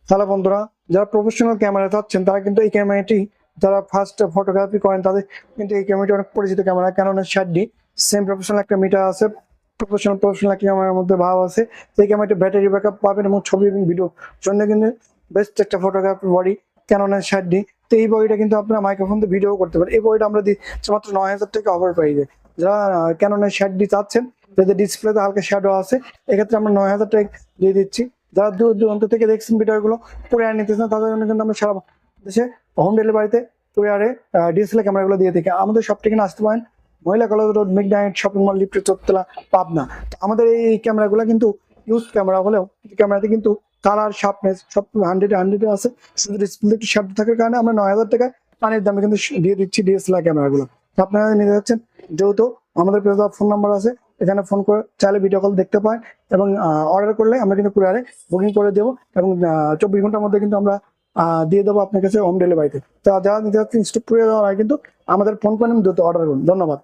Hello বন্ধুরা, যারা professional camera চাচ্ছেন তারা কিন্তু এই ক্যামেরাটি, যারা ফার্স্ট ফটোগ্রাফি করেন তাদের কিন্তু এই ক্যামেরাটি অনেক পরিচিত ক্যামেরা। ক্যাননের 60D সেম প্রফেশনাল একটা মিটার আছে, প্রফেশনাল ক্যামেরার মধ্যে ভাব আছে। এই ক্যামেরাটি ব্যাটারি ব্যাকআপ পাবেন এবং ছবি এবং ভিডিও জন্য কিন্তু বেস্ট একটা ফটোগ্রাফি বডি ক্যাননের 60D। তো এই বডিটা কিন্তু আপনারা মাইক্রোফোন দিয়ে ভিডিও করতে পারেন। এই বডিটা আমরা দিচ্ছি মাত্র 9000 টাকা অফার প্রাইসে। যারা ক্যাননের 60D চাচ্ছেন, যাদের ডিসপ্লেতে হালকা শ্যাডো আছে, এক্ষেত্রে আমরা 9000 টাকা দিয়ে দিচ্ছি। যারা দূর দূরান্ত থেকে দেখছেন ভিডিওগুলো কুরিয়ার নিতেছেন, তাদের জন্য কিন্তু আমরা সারা দেশে হোম ডেলিভারিতে কুরিয়ারে ডিএসএলআর ক্যামেরাগুলো দিয়ে থাকি। আমাদের সব থেকে আসতে পারেন মহিলা college road, midnight shopping mall, লিফটের 4তলা, পাবনা। তো আমাদের এই ক্যামেরাগুলো কিন্তু ইউজ ক্যামেরা হলেও ক্যামেরাতে কিন্তু কালার শার্পনেস সব 100-এ আছে। শুধু ডিসপ্লে একটু শ্যাডো থাকার কারণে আমরা 9000 টাকায় পানির দামে কিন্তু দিয়ে দিচ্ছি ডিএসএলআর ক্যামেরাগুলো। আপনারা নিতে যাচ্ছেন যেহেতু আমাদের পেজে ফোন নাম্বার আছে, এখানে ফোন করে চাইলে ভিডিও কল দেখতে পারেন এবং অর্ডার করলে আমরা কিন্তু কুরিয়ারে বুকিং করে দেবো এবং 24 ঘন্টার মধ্যে কিন্তু আমরা দিয়ে দেবো আপনার কাছে হোম ডেলিভারিতে। তো যারা নিতে যাচ্ছেন স্টক করে দেওয়ার আগে কিন্তু আমাদের ফোন করে দ্রুত অর্ডার করুন। ধন্যবাদ।